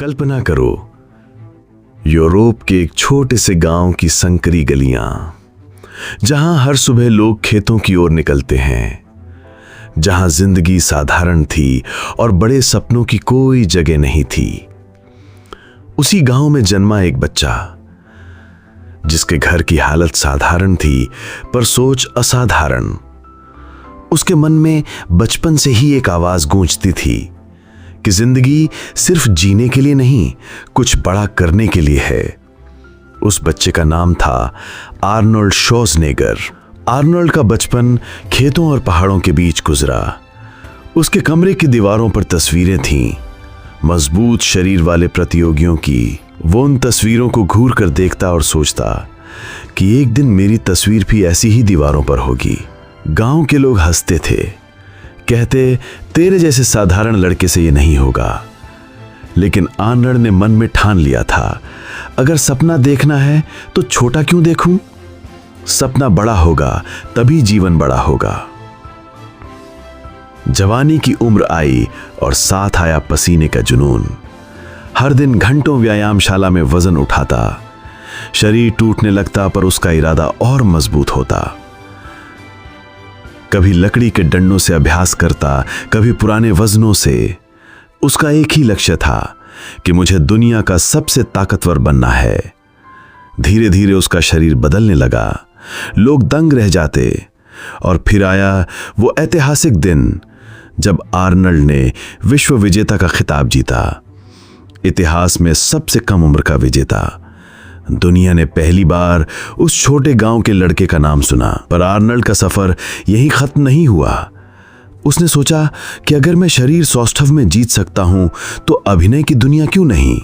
कल्पना करो, यूरोप के एक छोटे से गांव की संकरी गलियां, जहां हर सुबह लोग खेतों की ओर निकलते हैं, जहां जिंदगी साधारण थी और बड़े सपनों की कोई जगह नहीं थी। उसी गांव में जन्मा एक बच्चा, जिसके घर की हालत साधारण थी पर सोच असाधारण। उसके मन में बचपन से ही एक आवाज गूंजती थी कि जिंदगी सिर्फ जीने के लिए नहीं, कुछ बड़ा करने के लिए है। उस बच्चे का नाम था आर्नोल्ड श्वार्ज़नेगर। आर्नोल्ड का बचपन खेतों और पहाड़ों के बीच गुजरा। उसके कमरे की दीवारों पर तस्वीरें थीं, मजबूत शरीर वाले प्रतियोगियों की। वो उन तस्वीरों को घूर कर देखता और सोचता कि एक दिन मेरी तस्वीर भी ऐसी ही दीवारों पर होगी। गांव के लोग हंसते थे, कहते तेरे जैसे साधारण लड़के से ये नहीं होगा। लेकिन आर्नोल्ड ने मन में ठान लिया था, अगर सपना देखना है तो छोटा क्यों देखूं? सपना बड़ा होगा तभी जीवन बड़ा होगा। जवानी की उम्र आई और साथ आया पसीने का जुनून। हर दिन घंटों व्यायामशाला में वजन उठाता। शरीर टूटने लगता पर उसका इरादा और मजबूत होता। कभी लकड़ी के डंडों से अभ्यास करता, कभी पुराने वजनों से। उसका एक ही लक्ष्य था कि मुझे दुनिया का सबसे ताकतवर बनना है। धीरे धीरे उसका शरीर बदलने लगा, लोग दंग रह जाते। और फिर आया वो ऐतिहासिक दिन जब आर्नोल्ड ने विश्व विजेता का खिताब जीता। इतिहास में सबसे कम उम्र का विजेता। दुनिया ने पहली बार उस छोटे गांव के लड़के का नाम सुना। पर आर्नोल्ड का सफर यहीं खत्म नहीं हुआ। उसने सोचा कि अगर मैं शरीर सौष्ठव में जीत सकता हूं तो अभिनय की दुनिया क्यों नहीं।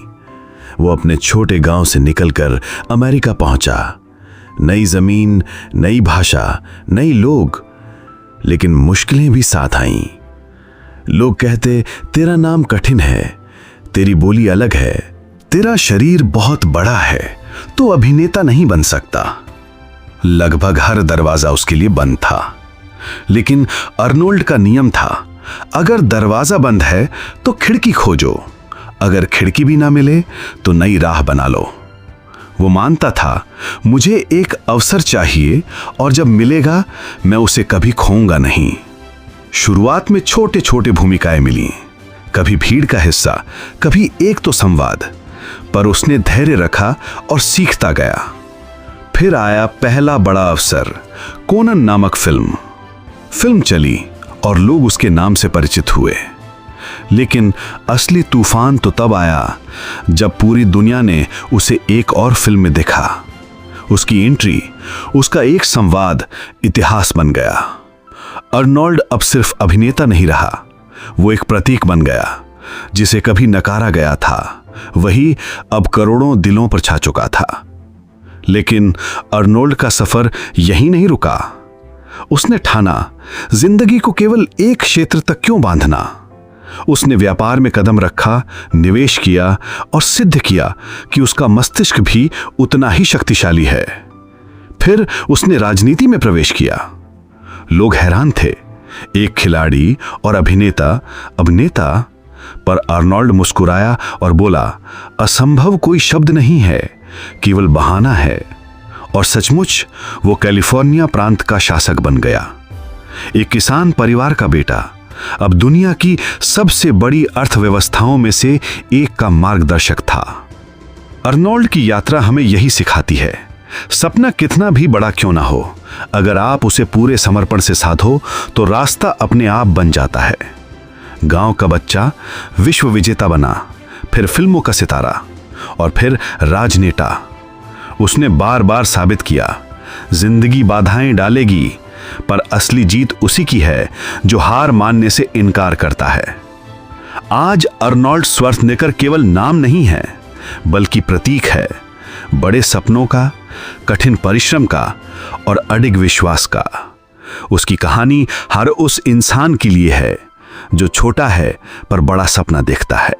वो अपने छोटे गांव से निकलकर अमेरिका पहुंचा। नई जमीन, नई भाषा, नई लोग, लेकिन मुश्किलें भी साथ आईं। लोग कहते तेरा नाम कठिन है, तेरी बोली अलग है, तेरा शरीर बहुत बड़ा है, तो अभिनेता नहीं बन सकता। लगभग हर दरवाजा उसके लिए बंद था। लेकिन आर्नोल्ड का नियम था, अगर दरवाजा बंद है तो खिड़की खोजो, अगर खिड़की भी ना मिले तो नई राह बना लो। वो मानता था मुझे एक अवसर चाहिए और जब मिलेगा मैं उसे कभी खोऊंगा नहीं। शुरुआत में छोटे छोटे भूमिकाएं मिली, कभी भीड़ का हिस्सा, कभी एक तो संवाद। पर उसने धैर्य रखा और सीखता गया। फिर आया पहला बड़ा अवसर, कोनन नामक फिल्म चली और लोग उसके नाम से परिचित हुए। लेकिन असली तूफान तो तब आया जब पूरी दुनिया ने उसे एक और फिल्म में देखा। उसकी एंट्री, उसका एक संवाद इतिहास बन गया। आर्नोल्ड अब सिर्फ अभिनेता नहीं रहा, वो एक प्रतीक बन गया। जिसे कभी नकारा गया था वही अब करोड़ों दिलों पर छा चुका था। लेकिन आर्नोल्ड का सफर यहीं नहीं रुका। उसने ठाना जिंदगी को केवल एक क्षेत्र तक क्यों बांधना। उसने व्यापार में कदम रखा, निवेश किया और सिद्ध किया कि उसका मस्तिष्क भी उतना ही शक्तिशाली है। फिर उसने राजनीति में प्रवेश किया। लोग हैरान थे, एक खिलाड़ी और अभिनेता अब नेता। पर आर्नोल्ड मुस्कुराया और बोला, असंभव कोई शब्द नहीं है, केवल बहाना है। और सचमुच वो कैलिफोर्निया प्रांत का शासक बन गया। एक किसान परिवार का बेटा अब दुनिया की सबसे बड़ी अर्थव्यवस्थाओं में से एक का मार्गदर्शक था। आर्नोल्ड की यात्रा हमें यही सिखाती है, सपना कितना भी बड़ा क्यों ना हो, अगर आप उसे पूरे समर्पण से साधो तो रास्ता अपने आप बन जाता है। गांव का बच्चा विश्व विजेता बना, फिर फिल्मों का सितारा और फिर राजनेता। उसने बार बार साबित किया, जिंदगी बाधाएं डालेगी पर असली जीत उसी की है जो हार मानने से इनकार करता है। आज आर्नोल्ड श्वार्ज़नेगर केवल नाम नहीं है, बल्कि प्रतीक है बड़े सपनों का, कठिन परिश्रम का और अडिग विश्वास का। उसकी कहानी हर उस इंसान के लिए है जो छोटा है पर बड़ा सपना देखता है।